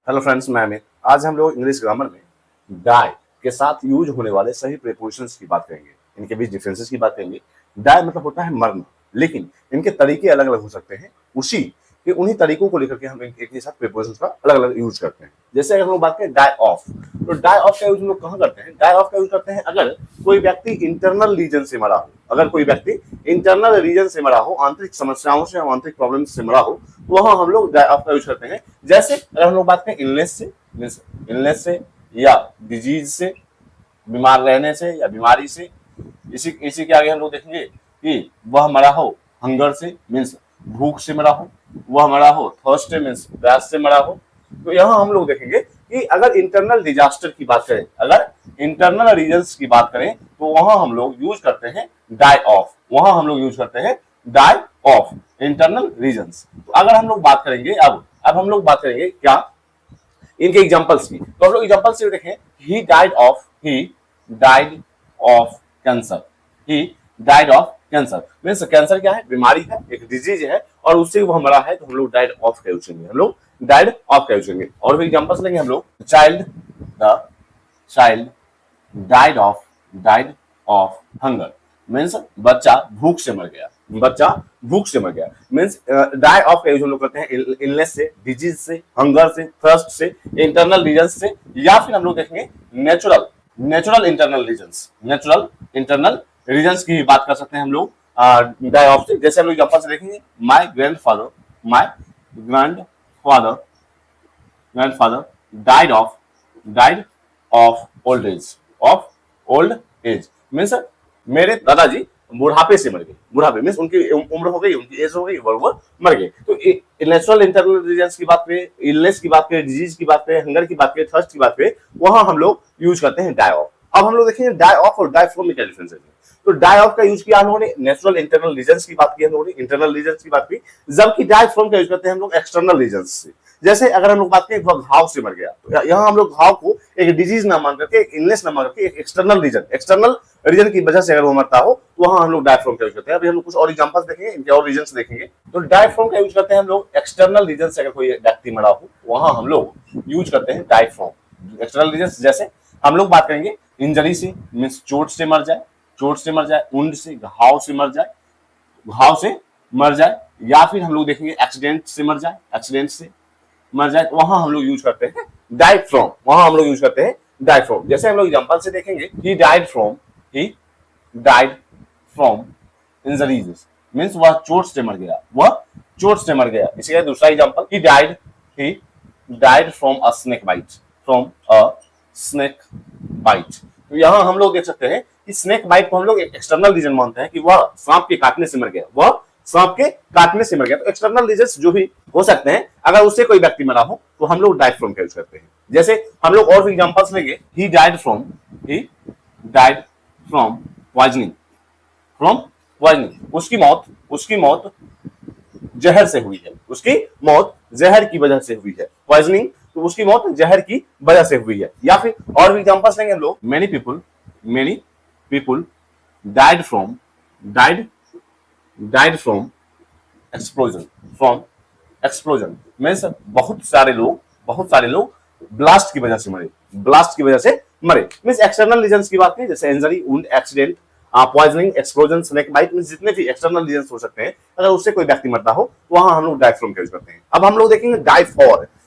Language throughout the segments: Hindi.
हेलो फ्रेंड्स, मैं अमित। आज हम लोग इंग्लिश ग्रामर में डाई के साथ यूज होने वाले सही प्रीपोजिशंस की बात करेंगे, इनके बीच डिफरेंसेस की बात करेंगे। डाई मतलब होता है मरना, लेकिन इनके तरीके अलग अलग हो सकते हैं। उन्हीं तरीकों को लेकर के हम एक ही साथ प्रीपोजिशंस का अलग अलग यूज करते हैं। जैसे अगर हम लोग बात करें डाई ऑफ, तो डाई ऑफ का यूज हम लोग कहाँ करते हैं? डाई ऑफ का यूज करते हैं अगर कोई व्यक्ति इंटरनल रीजन से मरा हो, अगर कोई व्यक्ति इंटरनल रीजन से मरा हो, आंतरिक समस्याओं से, आंतरिक प्रॉब्लम से मरा हो, तो वहां हम लोग डाई ऑफ का यूज करते हैं। जैसे अगर हम लोग बात करें इलनेस से या डिजीज से, बीमार रहने से या बीमारी से, इसी इसी के आगे हम लोग देखेंगे कि वह मरा हो हंगर से, मीन्स भूख से मरा हो, वह मरा हो थर्स्ट मीन्स प्यास से मरा हो। तो यहाँ हम लोग देखेंगे कि अगर इंटरनल डिजास्टर की बात करें, अगर इंटरनल रीजन्स की बात करें, तो वहां हम लोग यूज करते हैं डाई ऑफ। वहां हम लोग यूज करते हैं डाई ऑफ इंटरनल रीजन्स। तो अगर हम लोग बात करेंगे अब हम लोग बात करेंगे क्या इनके एग्जांपल्स की। तो हम लोग एग्जांपल से देखें, he died of cancer. He died of cancer means cancer क्या है? बीमारी है, एक डिजीज है, और उससे वह मरा है, तो हम लोग डाइड ऑफ का यूज करेंगे। हम लोग डाइड ऑफ का यूज करेंगे। और भी एग्जांपल्स लेंगे हम लोग। The child died of hunger means बच्चा भूख से मर गया। बच्चा भूख से मर गया मीन्स डाई ऑफ का यूज हम लोग करते हैं इलनेस से, डिजीज से, हंगर से, थर्स्ट से, इंटरनल रीजन से, या फिर हम लोग देखेंगे नेचुरल इंटरनल रीजन्स की बात कर सकते हैं हम लोग डाई ऑफ से। जैसे हम लोग एग्जांपल से देखेंगे, my grandfather died of old age means मेरे दादाजी बुढ़ापे से मर गए। बुढ़ापे मीन्स उनकी उम्र हो गई, उनकी एज हो गई, वो मर गए। तो नेचुरल इंटरनल रीजन्स की बात करें, इलनेस की बात करें, डिजीज की बात करें, हंगर की बात करें, थर्स्ट की बात करें, वहां हम लोग यूज करते हैं डाई ऑफ। अब हम लोग देखेंगे डाई ऑफ और डाई फ्रॉम में क्या डिफरेंस है। तो डाई ऑफ का यूज किया हम लोगों ने नेचुरल इंटरनल रीजन्स की बात की, हम लोगों ने इंटरनल रीजन्स की बात की, जबकि डाई फ्रॉम का यूज करते हैं हम लोग एक्सटर्नल रीजन्स से। जैसे अगर हम लोग बात करें वह घाव से मर गया, तो यहाँ हम लोग घाव को एक डिजीज ना मान करके, एक इलनेस ना मान करके, एक एक्सटर्नल रीजन की वजह से अगर वो मरता हो, तो वहां हम लोग डायफ्राम का यूज करते हैं। अभी हम लोग कुछ और एग्जांपल्स देखेंगे, इनके और रीजन्स देखेंगे। तो डायफ्राम का यूज करते हैं हम लोग एक्सटर्नल रीजन से, अगर कोई व्यक्ति मरा हो, वहां हम लोग यूज करते हैं डायफ्राम। एक्सटर्नल रीजन जैसे हम लोग बात करेंगे इंजरी से, मीन्स चोट से मर जाए, उंड से, घाव से मर जाए, या फिर हम लोग देखेंगे एक्सीडेंट से मर जाए, तो वहां हम लोग यूज करते हैं डायफ्राम। जैसे हम लोग एग्जांपल से देखेंगे, he died from injuries means वह चोट से मर गया। इसी का दूसरा example, he died from a snake bite. तो यहां हम लोग देख सकते हैं कि स्नेक बाइट को हम लोग एक एक्सटर्नल रीजन मानते हैं कि वह सांप के काटने से मर गया। तो एक्सटर्नल रीजन जो भी हो सकते हैं, अगर उससे कोई व्यक्ति मरा हो, तो हम लोग डाइड फ्रॉम का यूज करते हैं। जैसे हम लोग और भी एग्जांपल्स लेंगे, ही डाइड फ्रॉम पॉइजनिंग उसकी मौत जहर से हुई है। उसकी मौत जहर की वजह से हुई है। पॉइजनिंग, तो उसकी मौत जहर की वजह से हुई है। या फिर और भी एग्जांपल्स लेंगे हम लोग, many people died from explosion means बहुत सारे लोग ब्लास्ट की वजह से मरे। मीन्स एक्सटर्नल रीजन्स की बात करें, जैसे injury, wound, accident, poisoning, explosion, snake bite, means जितने भी एक्सटर्नल रीजन्स हो सकते हैं, अगर उससे कोई व्यक्ति मरता हो, वहां हम लोग डायफ्राम का यूज करते हैं। अब हम लोग देखेंगे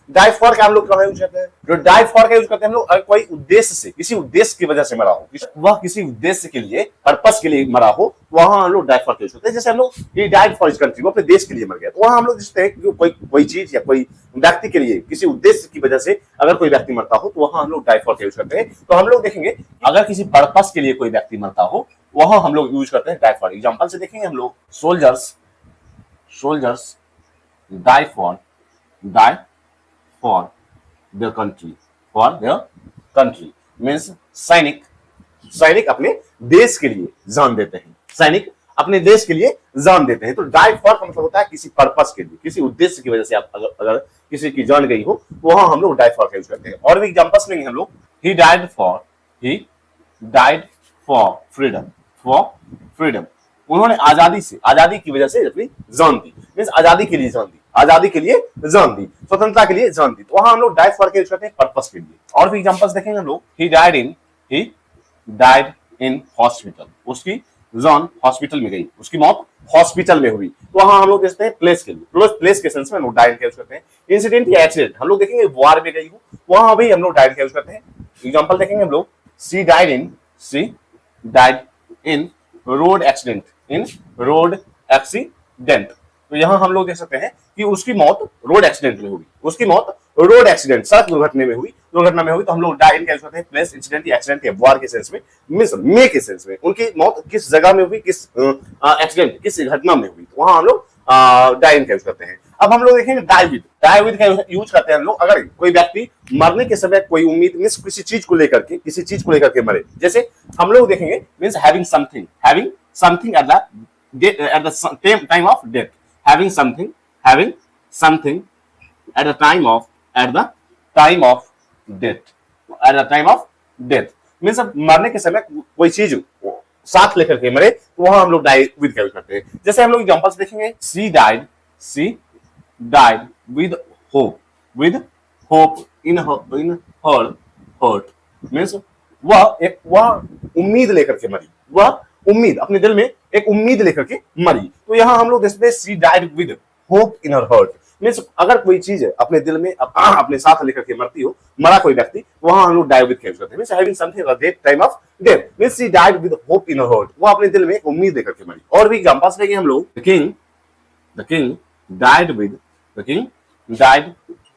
डाई फॉर का हम लोग कहां यूज करते हैं? जो डाई फॉर का यूज करते हैं हम लोग, अगर कोई उद्देश्य से, किसी उद्देश्य की वजह से मरा हो, वह किसी उद्देश्य के लिए, पर्पस के लिए मरा हो, वहां हम लोग डाई फॉर का यूज करते हैं। जैसे हम लोग, he died for his country, वो अपने देश के लिए मर गया, तो वहां हम लोग देखते हैं कि कोई चीज या कोई व्यक्ति के लिए, किसी उद्देश्य की वजह से अगर कोई व्यक्ति मरता हो, तो वहां हम लोग डाई फॉर का यूज करते हैं। तो हम लोग देखेंगे, अगर किसी पर्पस के लिए कोई व्यक्ति मरता हो, वहां हम लोग यूज करते हैं डाई फॉर। एग्जांपल से देखेंगे हम लोग, soldiers die for their country means सैनिक अपने देश के लिए जान देते हैं। तो डाई फॉर का मतलब होता है किसी पर्पस के लिए, किसी उद्देश्य की वजह से आप अगर किसी की जान गई हो, तो वहां हम लोग डाई फॉर का यूज करते हैं। और भी एग्जांपल्स लेंगे हम लोग, ही डाइड फॉर फ्रीडम उन्होंने आजादी की वजह से अपनी जान दी, मीन्स आजादी के लिए जान दी। आजादी के लिए जान दी, स्वतंत्रता के लिए जान दी। तो वहां हम लोग डाइड फॉर का यूज करते हैं पर्पस के लिए। और भी एग्जांपल्स देखेंगे हम लोग, ही डाइड इन हॉस्पिटल, उसकी जान हॉस्पिटल में गई, उसकी मौत हॉस्पिटल में हुई। तो वहां हम लोग देखते हैं प्लेस के लिए, प्लेस के सेंस में हम लोग डाइड का यूज करते हैं। इंसिडेंट या एक्सीडेंट हम लोग देखेंगे वॉर में गई हूं, वहां भी हम लोग डाइड का यूज करते हैं। एग्जांपल देखेंगे हम लोग, she died in road accident, तो यहां हम लोग देख सकते हैं कि उसकी मौत रोड एक्सीडेंट में हुई, उसकी मौत रोड एक्सीडेंट सड़क दुर्घटना में हुई, तो हम लोग डाइड का यूज करते हैं प्लेस, इंसिडेंट या एक्सीडेंट या वार के सेंस में, मिस मे के सेंस में, उनकी मौत किस जगह में हुई, किस एक्सीडेंट किस घटना में हुई, तो वहां हम लोग डाइड का यूज करते हैं। अब हम लोग देखेंगे डाई विद का यूज करते हैं हम लोग अगर कोई व्यक्ति मरने के समय कोई उम्मीद मींस किसी चीज को लेकर के मरे। जैसे हम लोग देखेंगे means having something at the time of death, having something at the time of death means मरने के समय कोई चीज साथ लेकर के मरे, तो वहां हम लोग डाई विद का यूज करते हैं। जैसे हम लोग एग्जांपल्स देखेंगे, she died with hope in her heart means वह उम्मीद लेकर के मरी, वह उम्मीद अपने दिल में एक उम्मीद लेकर के मरी। तो यहां हम लोग देखते हैं she died with hope in her heart means अगर कोई चीज अपने दिल में अपने साथ लेकर के मरती हो, मरा कोई व्यक्ति, वहां हम लोग डाई विद का यूज करते हैं। Means having something at the time of death means she died with hope in her heart, वो अपने दिल में एक उम्मीद लेकर के मरी। और भी एग्जांपल्स लेंगे हम लोग, the king died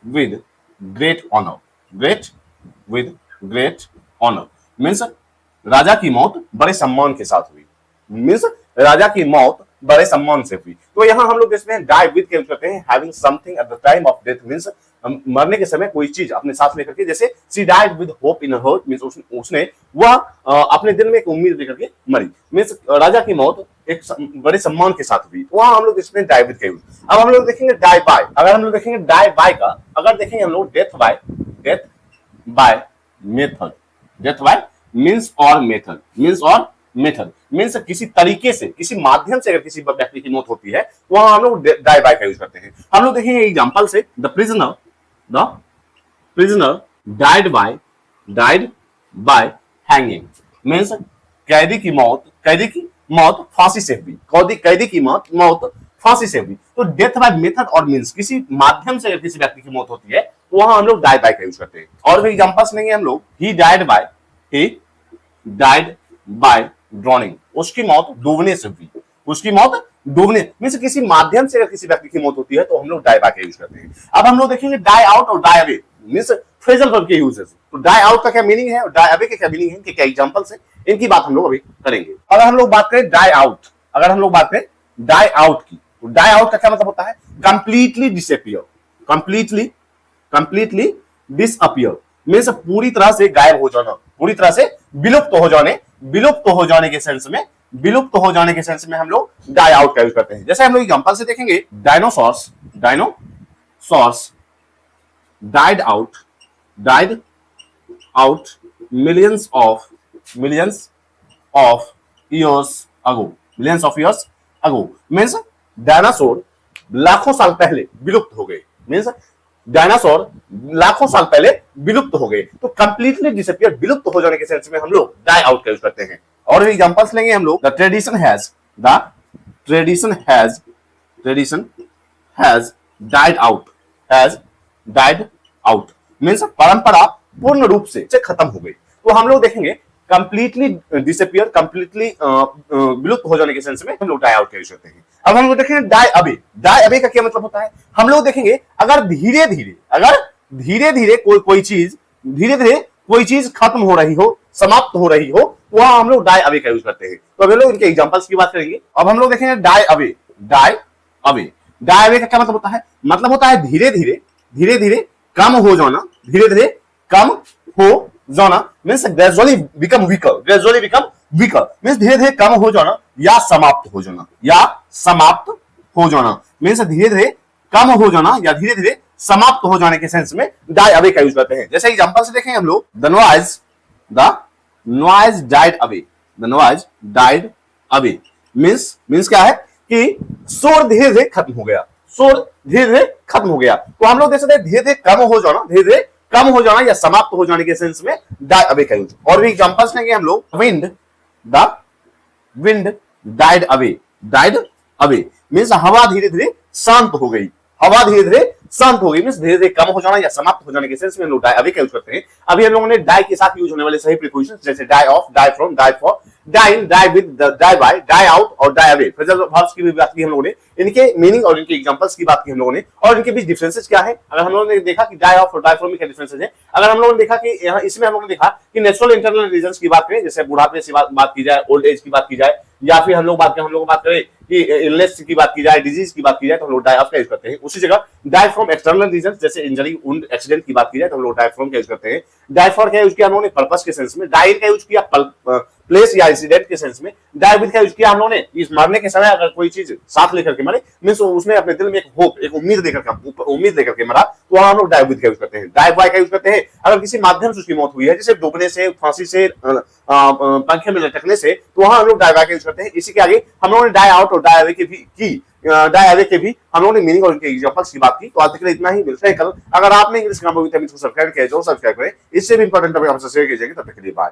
with great honour means राजा की मौत बड़े सम्मान के साथ हुई, मींस राजा की मौत बड़े सम्मान से हुई। तो यहां हम लोग इसमें डाई विद के यूज करते हैं having something at the time of death means मरने के समय कोई चीज अपने साथ लेकर के, जैसे she died with hope in her heart means उसने वह अपने दिल में एक उम्मीद लेकर के मरी, मींस राजा की मौत एक बड़े सम्मान के साथ हुई। वहां हम लोग इसमें डाई विद का यूज। अब हम लोग देखेंगे डाई बाय, अगर हम लोग देखेंगे डाई बाय का, अगर देखेंगे हम लोग डेथ बाय मेथड मींस किसी तरीके से, किसी माध्यम से अगर किसी व्यक्ति की मौत होती है, वहां हम लोग डाई बाय का यूज करते हैं। हम लोग देखेंगे एग्जांपल से, the prisoner died by hanging means कैदी की मौत फांसी से हुई, कैदी की मौत फांसी से हुई। तो डेथ बाय मेथड और मींस किसी माध्यम से अगर किसी व्यक्ति की मौत होती है, तो वहां हम लोग डाई बाय का यूज करते हैं। और भी एग्जांपल्स लेंगे हम लोग, ही डाइड बाय ड्रॉनिंग, उसकी मौत डूबने से हुई, मींस किसी माध्यम से अगर किसी व्यक्ति की मौत होती है, तो हम लोग डाई बाय का यूज करते हैं। अब हम लोग देखेंगे डाई आउट और die away means phrasal verb के यूजेस। तो डाई आउट का क्या मीनिंग है और डाई अवे का क्या मीनिंग है, इनके क्या एग्जांपल्स हैं, इनकी बात हम लोग अभी करेंगे। अगर हम लोग बात करें डाई आउट, डाई आउट की, तो डाई आउट का क्या मतलब होता है, कंप्लीटली डिसअपियर मींस पूरी तरह से गायब हो जाना, पूरी तरह से विलुप्त हो जाने के सेंस में हम लोग डाई आउट का यूज करते हैं। जैसे हम लोग एग्जांपल से देखेंगे, dinosaurs died out millions of years ago means dinosaur लाखों साल पहले विलुप्त हो गए, मींस डायनासोर लाखों साल पहले विलुप्त हो गए। तो कंप्लीटली डिसअपियर, विलुप्त हो जाने के सेंस में हम लोग डाई आउट का यूज करते हैं। और भी एग्जांपल्स लेंगे हम लोग, the tradition has died out means परंपरा पूर्ण रूप से खत्म हो गई। तो हम लोग देखेंगे कंप्लीटली डिसअपियर, कंप्लीटली विलुप्त हो जाने के सेंस में हम लोग डाई आउट का यूज करते हैं। अब हम लोग देखेंगे डाई अवे का क्या मतलब होता है, हम लोग देखेंगे अगर धीरे धीरे कोई चीज खत्म हो रही हो, समाप्त हो रही हो, वहां हम लोग डाई अवे का यूज करते हैं। तो अभी लोग इनके एग्जांपल्स की बात करेंगे। अब हम लोग देखेंगे डाई अवे का क्या मतलब होता है, धीरे धीरे कम हो जाना, means gradually become weaker means धीरे धीरे कम हो जाना या समाप्त हो जाना मींस धीरे धीरे कम हो जाना या धीरे धीरे समाप्त हो जाने के सेंस में डाई अवे का यूज करते हैं। जैसे एग्जांपल से देखेंगे हम लोग, the noise died away means क्या है कि शोर धीरे धीरे खत्म हो गया, शोर धीरे धीरे खत्म हो गया। तो हम लोग देख सकते हैं धीरे धीरे कम हो जाना, धीरे धीरे कम हो जाना या समाप्त हो जाने के सेंस में डाई अवे का यूज। और भी एग्जांपल्स लेंगे हम लोग। Wind died away, died away means हवा धीरे धीरे शांत हो गई, हवा धीरे धीरे शांत हो गई मींस धीरे धीरे कम हो जाना या समाप्त हो जाने के सेंस में हम लोग डाई अवे का यूज करते हैं। अभी हम लोगों ने डाई के साथ यूज होने वाले सही प्रीपोजिशंस जैसे die off, die from, die for, die in, die with, die by, die out और डाई अवे फ्रेजल वर्ब्स की भी बात की हम लोगों ने, इनके मीनिंग और इनके एग्जांपल्स की बात की हम लोगों ने, और इनके बीच डिफरेंसेस क्या है। अगर हम लोगों ने देखा कि डाई ऑफ और डाई फ्रॉम में क्या डिफरेंसेस है, अगर हम लोगों ने देखा कि यहाँ इसमें हम लोगों ने देखा कि नेचुरल इंटरनल रीजंस की बात करें, जैसे बुढ़ापे की बात की जाए, ओल्ड एज की बात की जाए, या फिर हम लोग बात करें कि इलनेस की बात की जाए, डिजीज की बात की जाए, तो हम लोग डाई ऑफ का यूज करते हैं। उसी जगह डाई फ्रॉम एक्सटर्नल रीजंस जैसे इंजरी, वुंड, एक्सीडेंट की बात की जाए तो हम लोग डाई फ्रॉम का यूज करते हैं। डाई फॉर का यूज किया हम लोगों ने पर्पस के सेंस में, डाई का यूज किया प्लेस या इंसिडेंट के सेंस में, डाई विद का यूज किया हम लोगों ने इस मरने के समय अगर कोई चीज साथ लेकर के मरे मींस उसने अपने दिल में एक होप, एक उम्मीद लेकर के मरा, तो हम लोग डाई विद का यूज करते हैं। डाई बाय का यूज करते हैं अगर किसी माध्यम से उसकी मौत हुई है, जैसे डूबने से, फांसी से, पंखे में लटकने से, तो वहां हम लोग डाई बाय का यूज करते हैं। इसी के आगे हम लोगों ने डाई आउट और डाई अवे के भी डाई अवे के भी हम लोगों ने मीनिंग और इनके एग्जांपल्स की बात की। तो आज के लिए इतना ही, मिलते हैं कल। अगर आपने इंग्लिश ग्रामर विद अमित को सब्सक्राइब किया है, जो सब्सक्राइब करें। इससे भी इंपॉर्टेंट टॉपिक आपसे शेयर कीजिएगा। तब तक के लिए बाय।